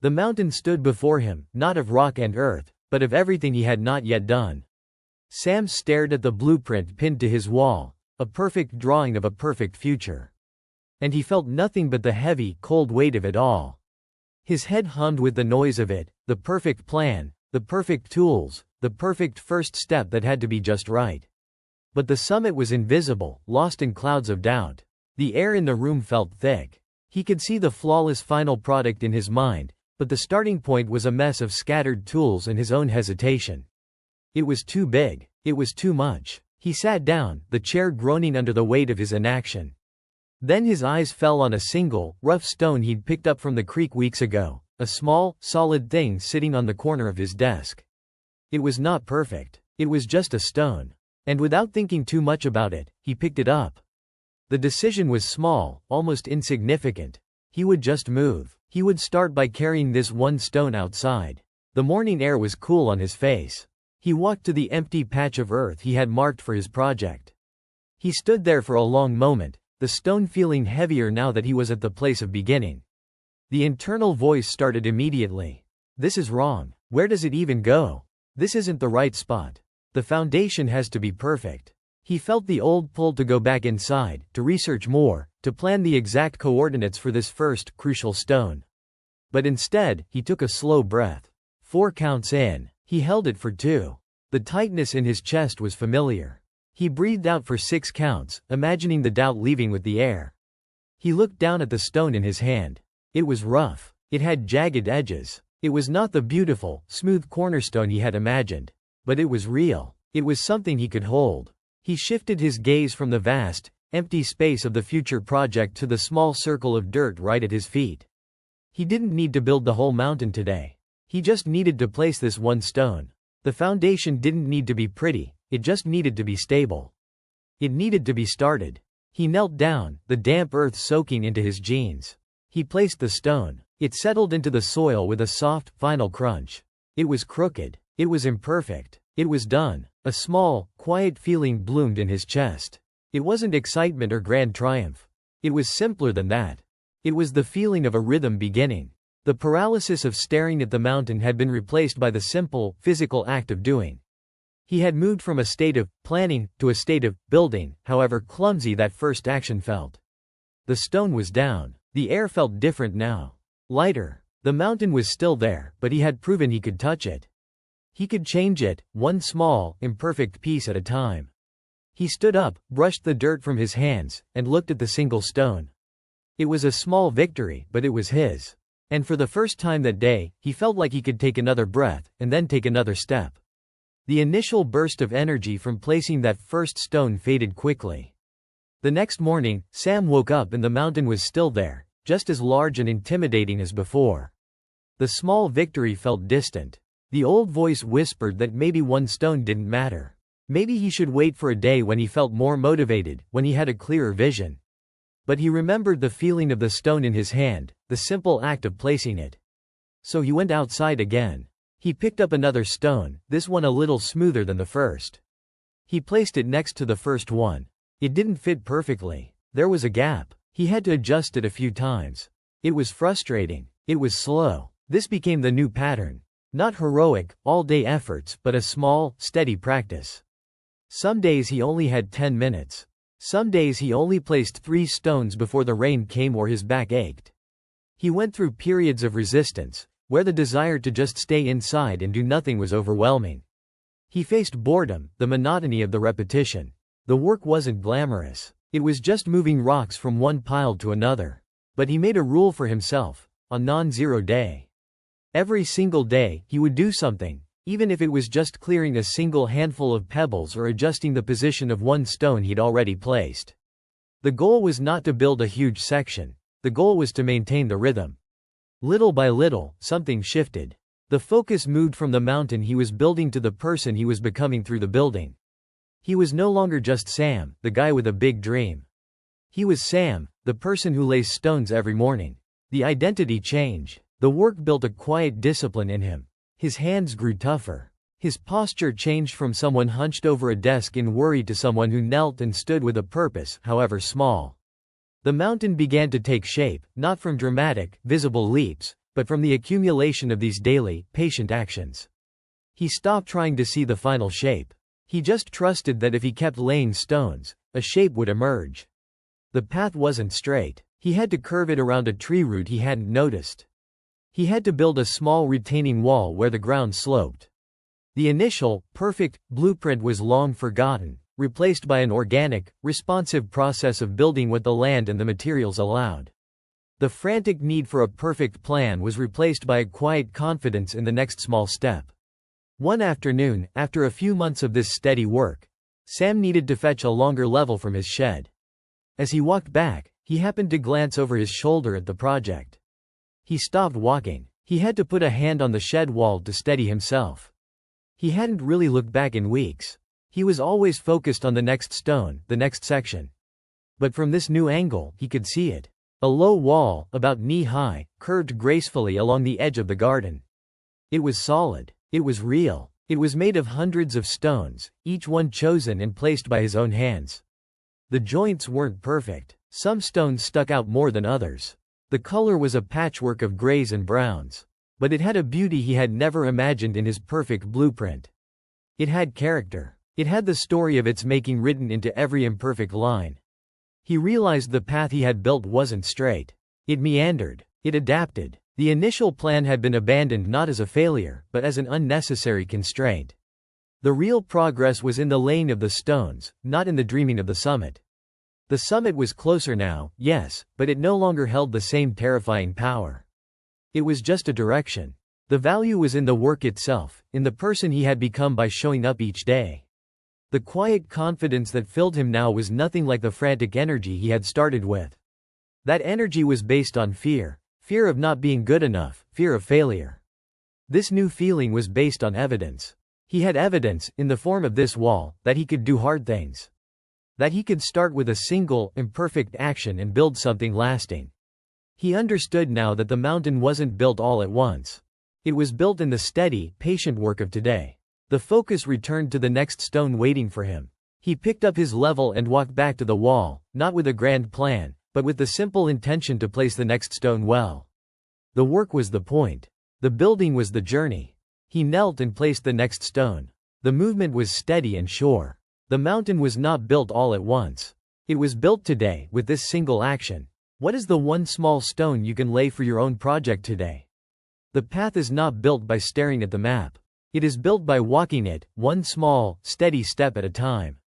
The mountain stood before him, not of rock and earth, but of everything he had not yet done. Sam stared at the blueprint pinned to his wall, a perfect drawing of a perfect future. And he felt nothing but the heavy, cold weight of it all. His head hummed with the noise of it, the perfect plan, the perfect tools, the perfect first step that had to be just right. But the summit was invisible, lost in clouds of doubt. The air in the room felt thick. He could see the flawless final product in his mind, but the starting point was a mess of scattered tools and his own hesitation. It was too big. It was too much. He sat down, the chair groaning under the weight of his inaction. Then his eyes fell on a single, rough stone he'd picked up from the creek weeks ago, a small, solid thing sitting on the corner of his desk. It was not perfect. It was just a stone. And without thinking too much about it, he picked it up. The decision was small, almost insignificant. He would just move. He would start by carrying this one stone outside. The morning air was cool on his face. He walked to the empty patch of earth he had marked for his project. He stood there for a long moment, the stone feeling heavier now that he was at the place of beginning. The internal voice started immediately. This is wrong. Where does it even go? This isn't the right spot. The foundation has to be perfect. He felt the old pull to go back inside, to research more, to plan the exact coordinates for this first, crucial stone. But instead, he took a slow breath. 4 counts in. He held it for 2. The tightness in his chest was familiar. He breathed out for 6 counts, imagining the doubt leaving with the air. He looked down at the stone in his hand. It was rough. It had jagged edges. It was not the beautiful, smooth cornerstone he had imagined. But it was real. It was something he could hold. He shifted his gaze from the vast, empty space of the future project to the small circle of dirt right at his feet. He didn't need to build the whole mountain today. He just needed to place this one stone. The foundation didn't need to be pretty, it just needed to be stable. It needed to be started. He knelt down, the damp earth soaking into his jeans. He placed the stone. It settled into the soil with a soft, final crunch. It was crooked. It was imperfect. It was done. A small, quiet feeling bloomed in his chest. It wasn't excitement or grand triumph. It was simpler than that. It was the feeling of a rhythm beginning. The paralysis of staring at the mountain had been replaced by the simple, physical act of doing. He had moved from a state of planning to a state of building, however clumsy that first action felt. The stone was down. The air felt different now. Lighter. The mountain was still there, but he had proven he could touch it. He could change it, one small, imperfect piece at a time. He stood up, brushed the dirt from his hands, and looked at the single stone. It was a small victory, but it was his. And for the first time that day, he felt like he could take another breath, and then take another step. The initial burst of energy from placing that first stone faded quickly. The next morning, Sam woke up and the mountain was still there, just as large and intimidating as before. The small victory felt distant. The old voice whispered that maybe one stone didn't matter. Maybe he should wait for a day when he felt more motivated, when he had a clearer vision. But he remembered the feeling of the stone in his hand, the simple act of placing it. So he went outside again. He picked up another stone, this one a little smoother than the first. He placed it next to the first one. It didn't fit perfectly. There was a gap. He had to adjust it a few times. It was frustrating. It was slow. This became the new pattern. Not heroic, all-day efforts, but a small, steady practice. Some days he only had 10 minutes. Some days he only placed 3 stones before the rain came or his back ached. He went through periods of resistance, where the desire to just stay inside and do nothing was overwhelming. He faced boredom, the monotony of the repetition. The work wasn't glamorous. It was just moving rocks from one pile to another. But he made a rule for himself, a non-zero day. Every single day, he would do something, even if it was just clearing a single handful of pebbles or adjusting the position of one stone he'd already placed. The goal was not to build a huge section. The goal was to maintain the rhythm. Little by little, something shifted. The focus moved from the mountain he was building to the person he was becoming through the building. He was no longer just Sam, the guy with a big dream. He was Sam, the person who lays stones every morning. The identity changed. The work built a quiet discipline in him. His hands grew tougher. His posture changed from someone hunched over a desk in worry to someone who knelt and stood with a purpose, however small. The mountain began to take shape, not from dramatic, visible leaps, but from the accumulation of these daily, patient actions. He stopped trying to see the final shape. He just trusted that if he kept laying stones, a shape would emerge. The path wasn't straight. He had to curve it around a tree root he hadn't noticed. He had to build a small retaining wall where the ground sloped. The initial, perfect, blueprint was long forgotten, replaced by an organic, responsive process of building what the land and the materials allowed. The frantic need for a perfect plan was replaced by a quiet confidence in the next small step. One afternoon, after a few months of this steady work, Sam needed to fetch a longer level from his shed. As he walked back, he happened to glance over his shoulder at the project. He stopped walking. He had to put a hand on the shed wall to steady himself. He hadn't really looked back in weeks. He was always focused on the next stone, the next section. But from this new angle, he could see it. A low wall, about knee-high, curved gracefully along the edge of the garden. It was solid. It was real. It was made of hundreds of stones, each one chosen and placed by his own hands. The joints weren't perfect. Some stones stuck out more than others. The color was a patchwork of grays and browns. But it had a beauty he had never imagined in his perfect blueprint. It had character. It had the story of its making written into every imperfect line. He realized the path he had built wasn't straight. It meandered. It adapted. The initial plan had been abandoned not as a failure, but as an unnecessary constraint. The real progress was in the laying of the stones, not in the dreaming of the summit. The summit was closer now, yes, but it no longer held the same terrifying power. It was just a direction. The value was in the work itself, in the person he had become by showing up each day. The quiet confidence that filled him now was nothing like the frantic energy he had started with. That energy was based on fear. Fear of not being good enough, fear of failure. This new feeling was based on evidence. He had evidence, in the form of this wall, that he could do hard things. That he could start with a single, imperfect action and build something lasting. He understood now that the mountain wasn't built all at once. It was built in the steady, patient work of today. The focus returned to the next stone waiting for him. He picked up his level and walked back to the wall, not with a grand plan, but with the simple intention to place the next stone well. The work was the point. The building was the journey. He knelt and placed the next stone. The movement was steady and sure. The mountain was not built all at once. It was built today, with this single action. What is the one small stone you can lay for your own project today? The path is not built by staring at the map. It is built by walking it, one small, steady step at a time.